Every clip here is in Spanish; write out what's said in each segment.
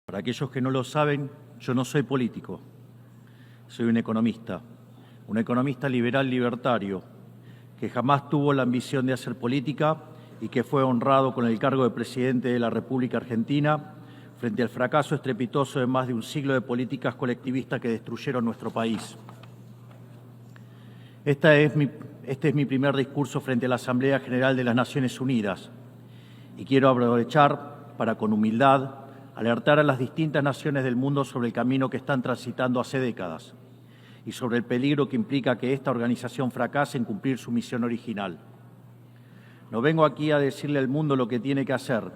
Para aquellos que no lo saben, yo no soy político, soy un economista liberal libertario, que jamás tuvo la ambición de hacer política y que fue honrado con el cargo de presidente de la República Argentina frente al fracaso estrepitoso de más de un siglo de políticas colectivistas que destruyeron nuestro país. Este es mi primer discurso frente a la Asamblea General de las Naciones Unidas y quiero aprovechar para, con humildad, alertar a las distintas naciones del mundo sobre el camino que están transitando hace décadas y sobre el peligro que implica que esta organización fracase en cumplir su misión original. No vengo aquí a decirle al mundo lo que tiene que hacer.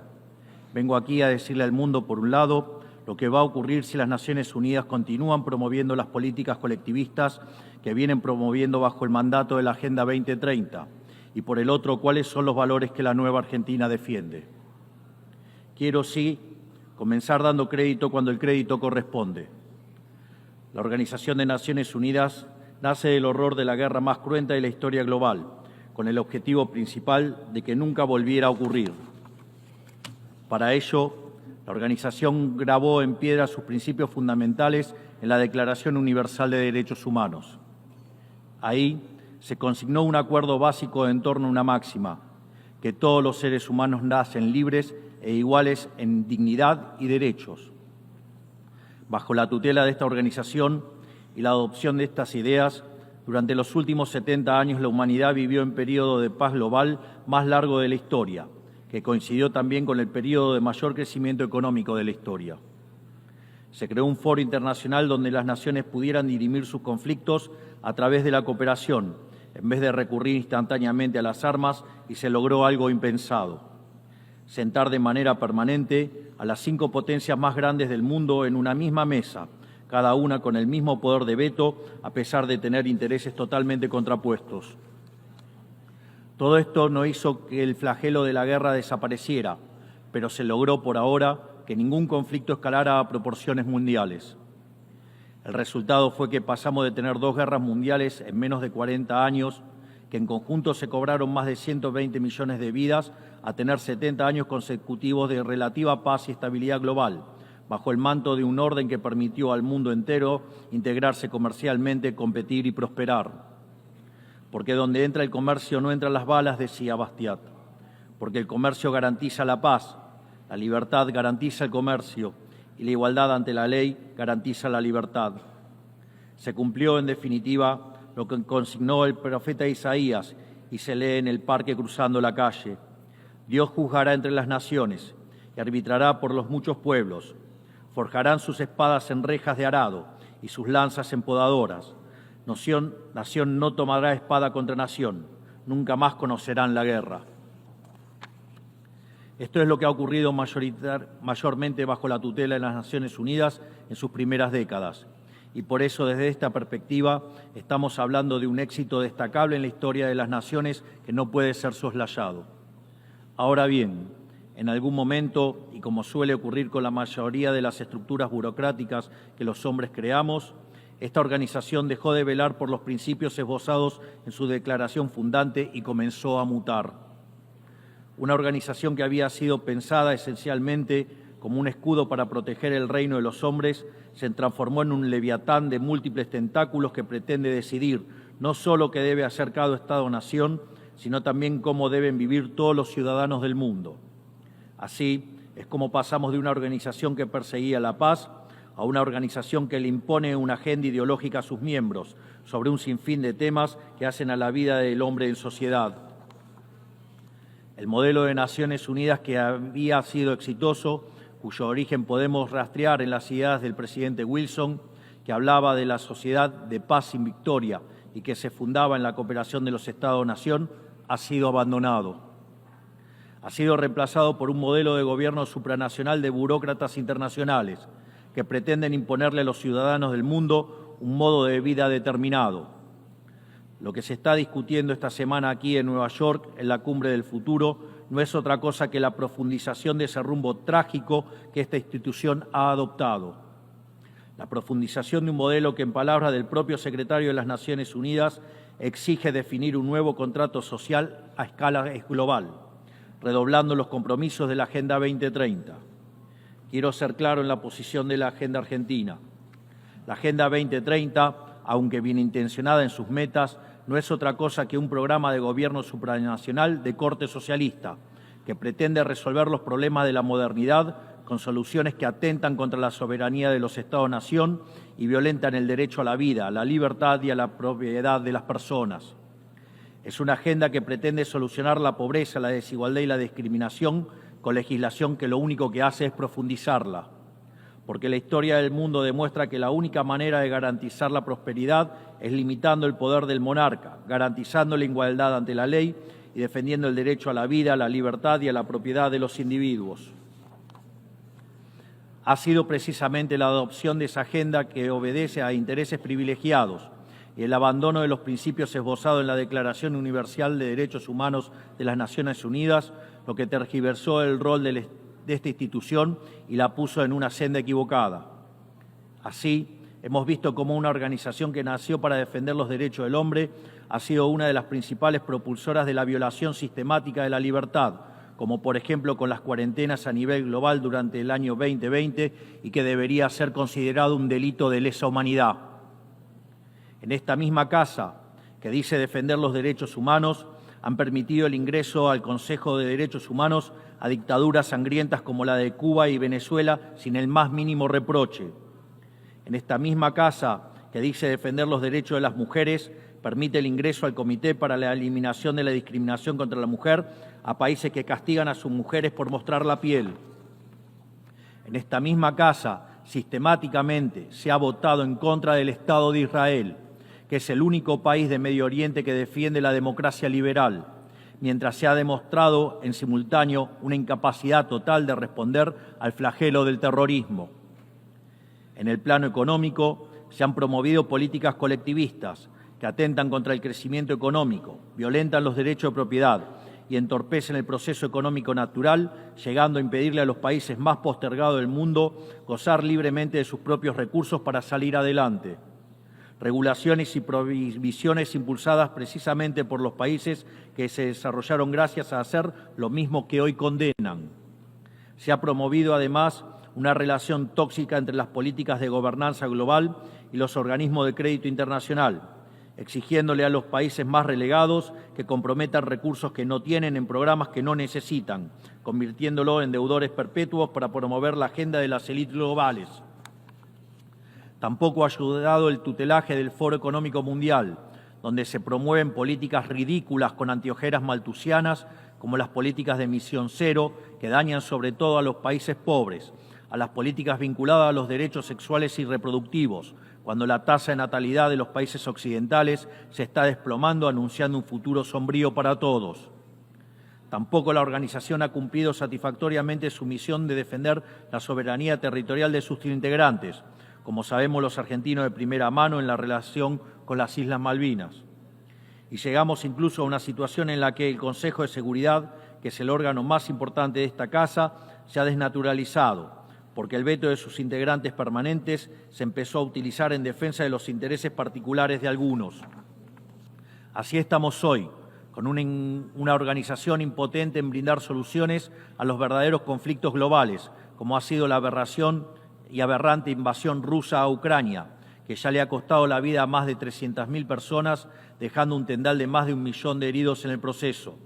Vengo aquí a decirle al mundo, por un lado, lo que va a ocurrir si las Naciones Unidas continúan promoviendo las políticas colectivistas que vienen promoviendo bajo el mandato de la Agenda 2030, y por el otro, cuáles son los valores que la nueva Argentina defiende. Quiero, sí, comenzar dando crédito cuando el crédito corresponde. La Organización de Naciones Unidas nace del horror de la guerra más cruenta de la historia global, con el objetivo principal de que nunca volviera a ocurrir. Para ello, la organización grabó en piedra sus principios fundamentales en la Declaración Universal de Derechos Humanos. Ahí se consignó un acuerdo básico en torno a una máxima, que todos los seres humanos nacen libres e iguales en dignidad y derechos. Bajo la tutela de esta organización y la adopción de estas ideas, durante los últimos 70 años la humanidad vivió en periodo de paz global más largo de la historia, que coincidió también con el periodo de mayor crecimiento económico de la historia. Se creó un foro internacional donde las naciones pudieran dirimir sus conflictos a través de la cooperación, en vez de recurrir instantáneamente a las armas, y se logró algo impensado: sentar de manera permanente a las 5 potencias más grandes del mundo en una misma mesa, cada una con el mismo poder de veto, a pesar de tener intereses totalmente contrapuestos. Todo esto no hizo que el flagelo de la guerra desapareciera, pero se logró por ahora que ningún conflicto escalara a proporciones mundiales. El resultado fue que pasamos de tener 2 guerras mundiales en menos de 40 años, que en conjunto se cobraron más de 120 millones de vidas, a tener 70 años consecutivos de relativa paz y estabilidad global, bajo el manto de un orden que permitió al mundo entero integrarse comercialmente, competir y prosperar. Porque donde entra el comercio no entran las balas, decía Bastiat. Porque el comercio garantiza la paz, la libertad garantiza el comercio y la igualdad ante la ley garantiza la libertad. Se cumplió, en definitiva, lo que consignó el profeta Isaías y se lee en el parque cruzando la calle. Dios juzgará entre las naciones y arbitrará por los muchos pueblos. Forjarán sus espadas en rejas de arado y sus lanzas en podadoras. Nación no tomará espada contra nación, nunca más conocerán la guerra. Esto es lo que ha ocurrido mayormente bajo la tutela de las Naciones Unidas en sus primeras décadas. Y por eso, desde esta perspectiva, estamos hablando de un éxito destacable en la historia de las naciones que no puede ser soslayado. Ahora bien, en algún momento, y como suele ocurrir con la mayoría de las estructuras burocráticas que los hombres creamos, esta organización dejó de velar por los principios esbozados en su declaración fundante y comenzó a mutar. Una organización que había sido pensada esencialmente como un escudo para proteger el reino de los hombres, se transformó en un leviatán de múltiples tentáculos que pretende decidir no solo qué debe hacer cada Estado-nación, sino también cómo deben vivir todos los ciudadanos del mundo. Así es como pasamos de una organización que perseguía la paz a una organización que le impone una agenda ideológica a sus miembros sobre un sinfín de temas que hacen a la vida del hombre en sociedad. El modelo de Naciones Unidas, que había sido exitoso, cuyo origen podemos rastrear en las ideas del presidente Wilson, que hablaba de la sociedad de paz sin victoria y que se fundaba en la cooperación de los Estados-nación, ha sido abandonado. Ha sido reemplazado por un modelo de gobierno supranacional de burócratas internacionales que pretenden imponerle a los ciudadanos del mundo un modo de vida determinado. Lo que se está discutiendo esta semana aquí en Nueva York, en la Cumbre del Futuro, no es otra cosa que la profundización de ese rumbo trágico que esta institución ha adoptado. La profundización de un modelo que, en palabras del propio secretario de las Naciones Unidas, exige definir un nuevo contrato social a escala global, redoblando los compromisos de la Agenda 2030. quiero ser claro en la posición de la agenda argentina. La Agenda 2030, aunque bien intencionada en sus metas, no es otra cosa que un programa de gobierno supranacional de corte socialista, que pretende resolver los problemas de la modernidad con soluciones que atentan contra la soberanía de los Estados-nación y violentan el derecho a la vida, a la libertad y a la propiedad de las personas. Es una agenda que pretende solucionar la pobreza, la desigualdad y la discriminación con legislación que lo único que hace es profundizarla. Porque la historia del mundo demuestra que la única manera de garantizar la prosperidad es limitando el poder del monarca, garantizando la igualdad ante la ley y defendiendo el derecho a la vida, a la libertad y a la propiedad de los individuos. Ha sido precisamente la adopción de esa agenda que obedece a intereses privilegiados y el abandono de los principios esbozados en la Declaración Universal de Derechos Humanos de las Naciones Unidas lo que tergiversó el rol de esta institución y la puso en una senda equivocada. Así, hemos visto cómo una organización que nació para defender los derechos del hombre ha sido una de las principales propulsoras de la violación sistemática de la libertad, como por ejemplo con las cuarentenas a nivel global durante el año 2020 y que debería ser considerado un delito de lesa humanidad. En esta misma casa, que dice defender los derechos humanos, han permitido el ingreso al Consejo de Derechos Humanos a dictaduras sangrientas como la de Cuba y Venezuela sin el más mínimo reproche. En esta misma casa, que dice defender los derechos de las mujeres, permite el ingreso al Comité para la Eliminación de la Discriminación contra la Mujer a países que castigan a sus mujeres por mostrar la piel. En esta misma casa, sistemáticamente, se ha votado en contra del Estado de Israel, que es el único país de Medio Oriente que defiende la democracia liberal, mientras se ha demostrado en simultáneo una incapacidad total de responder al flagelo del terrorismo. En el plano económico, se han promovido políticas colectivistas que atentan contra el crecimiento económico, violentan los derechos de propiedad y entorpecen el proceso económico natural, llegando a impedirle a los países más postergados del mundo gozar libremente de sus propios recursos para salir adelante. Regulaciones y prohibiciones impulsadas precisamente por los países que se desarrollaron gracias a hacer lo mismo que hoy condenan. Se ha promovido además una relación tóxica entre las políticas de gobernanza global y los organismos de crédito internacional, exigiéndole a los países más relegados que comprometan recursos que no tienen en programas que no necesitan, convirtiéndolo en deudores perpetuos para promover la agenda de las élites globales. Tampoco ha ayudado el tutelaje del Foro Económico Mundial, donde se promueven políticas ridículas con anteojeras maltusianas, como las políticas de emisión cero, que dañan sobre todo a los países pobres, a las políticas vinculadas a los derechos sexuales y reproductivos, cuando la tasa de natalidad de los países occidentales se está desplomando, anunciando un futuro sombrío para todos. Tampoco la organización ha cumplido satisfactoriamente su misión de defender la soberanía territorial de sus integrantes, como sabemos los argentinos de primera mano en la relación con las Islas Malvinas. Y llegamos incluso a una situación en la que el Consejo de Seguridad, que es el órgano más importante de esta casa, se ha desnaturalizado, porque el veto de sus integrantes permanentes se empezó a utilizar en defensa de los intereses particulares de algunos. Así estamos hoy, con una organización impotente en brindar soluciones a los verdaderos conflictos globales, como ha sido la aberrante invasión rusa a Ucrania, que ya le ha costado la vida a más de 300.000 personas, dejando un tendal de más de 1 millón de heridos en el proceso.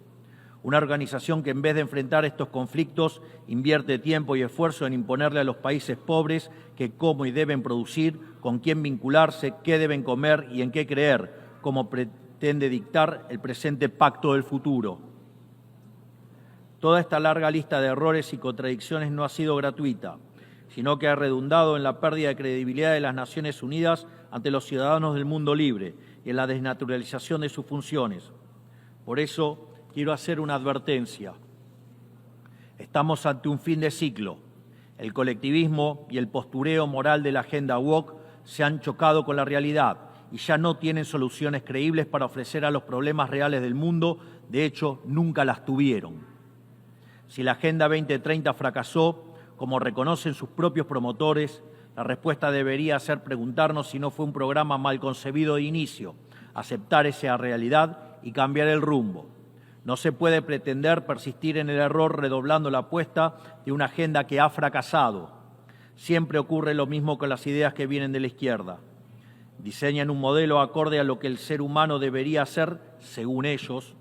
Una organización que en vez de enfrentar estos conflictos invierte tiempo y esfuerzo en imponerle a los países pobres qué, cómo y deben producir, con quién vincularse, qué deben comer y en qué creer, como pretende dictar el presente pacto del futuro. Toda esta larga lista de errores y contradicciones no ha sido gratuita, sino que ha redundado en la pérdida de credibilidad de las Naciones Unidas ante los ciudadanos del mundo libre y en la desnaturalización de sus funciones. Por eso, quiero hacer una advertencia. Estamos ante un fin de ciclo. El colectivismo y el postureo moral de la agenda woke se han chocado con la realidad y ya no tienen soluciones creíbles para ofrecer a los problemas reales del mundo. De hecho, nunca las tuvieron. Si la Agenda 2030 fracasó, como reconocen sus propios promotores, la respuesta debería ser preguntarnos si no fue un programa mal concebido de inicio, aceptar esa realidad y cambiar el rumbo. No se puede pretender persistir en el error redoblando la apuesta de una agenda que ha fracasado. Siempre ocurre lo mismo con las ideas que vienen de la izquierda. Diseñan un modelo acorde a lo que el ser humano debería ser, según ellos,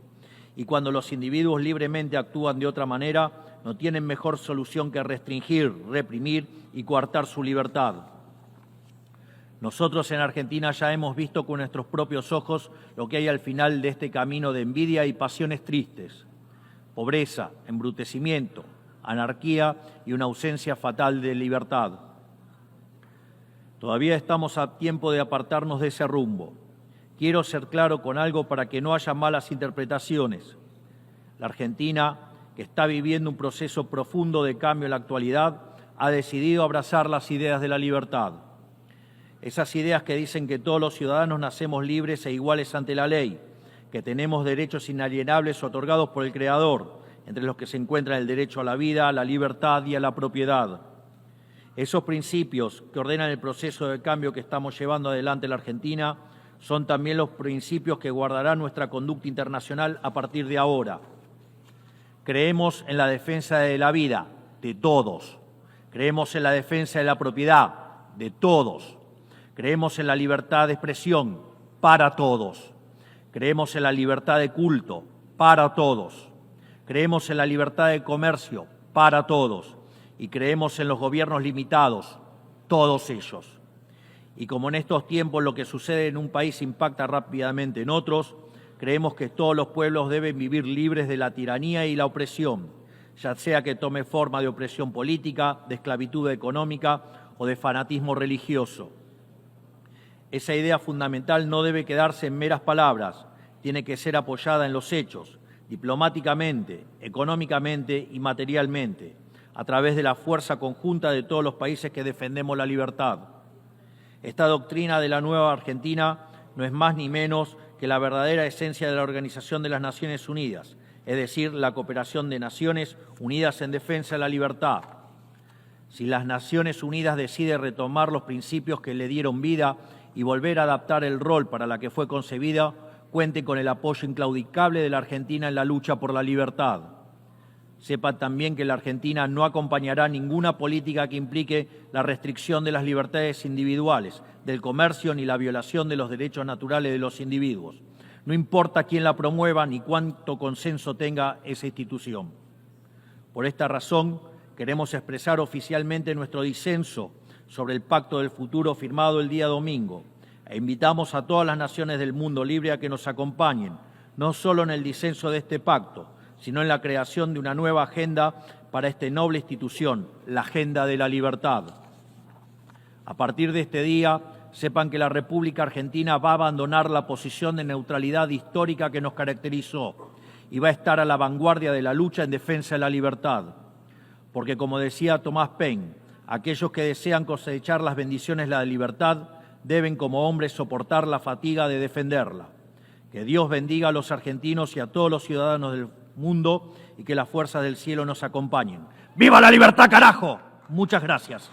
y cuando los individuos libremente actúan de otra manera, no tienen mejor solución que restringir, reprimir y coartar su libertad. Nosotros en Argentina ya hemos visto con nuestros propios ojos lo que hay al final de este camino de envidia y pasiones tristes. Pobreza, embrutecimiento, anarquía y una ausencia fatal de libertad. Todavía estamos a tiempo de apartarnos de ese rumbo. Quiero ser claro con algo para que no haya malas interpretaciones. La Argentina, que está viviendo un proceso profundo de cambio en la actualidad, ha decidido abrazar las ideas de la libertad. Esas ideas que dicen que todos los ciudadanos nacemos libres e iguales ante la ley, que tenemos derechos inalienables otorgados por el Creador, entre los que se encuentran el derecho a la vida, a la libertad y a la propiedad. Esos principios que ordenan el proceso de cambio que estamos llevando adelante en la Argentina son también los principios que guardarán nuestra conducta internacional a partir de ahora. Creemos en la defensa de la vida de todos. Creemos en la defensa de la propiedad de todos. Creemos en la libertad de expresión para todos. Creemos en la libertad de culto para todos. Creemos en la libertad de comercio para todos. Y creemos en los gobiernos limitados, todos ellos. Y como en estos tiempos lo que sucede en un país impacta rápidamente en otros, creemos que todos los pueblos deben vivir libres de la tiranía y la opresión, ya sea que tome forma de opresión política, de esclavitud económica o de fanatismo religioso. Esa idea fundamental no debe quedarse en meras palabras, tiene que ser apoyada en los hechos, diplomáticamente, económicamente y materialmente, a través de la fuerza conjunta de todos los países que defendemos la libertad. Esta doctrina de la nueva Argentina no es más ni menos que la verdadera esencia de la Organización de las Naciones Unidas, es decir, la cooperación de naciones unidas en defensa de la libertad. Si las Naciones Unidas deciden retomar los principios que le dieron vida y volver a adaptar el rol para la que fue concebida, cuente con el apoyo inclaudicable de la Argentina en la lucha por la libertad. Sepan también que la Argentina no acompañará ninguna política que implique la restricción de las libertades individuales, del comercio ni la violación de los derechos naturales de los individuos. No importa quién la promueva ni cuánto consenso tenga esa institución. Por esta razón, queremos expresar oficialmente nuestro disenso sobre el Pacto del Futuro firmado el día domingo e invitamos a todas las naciones del mundo libre a que nos acompañen, no solo en el disenso de este pacto, sino en la creación de una nueva agenda para esta noble institución, la agenda de la libertad. A partir de este día, sepan que la República Argentina va a abandonar la posición de neutralidad histórica que nos caracterizó y va a estar a la vanguardia de la lucha en defensa de la libertad. Porque, como decía Thomas Paine, aquellos que desean cosechar las bendiciones de la libertad deben como hombres soportar la fatiga de defenderla. Que Dios bendiga a los argentinos y a todos los ciudadanos del mundo y que las fuerzas del cielo nos acompañen. ¡Viva la libertad, carajo! Muchas gracias.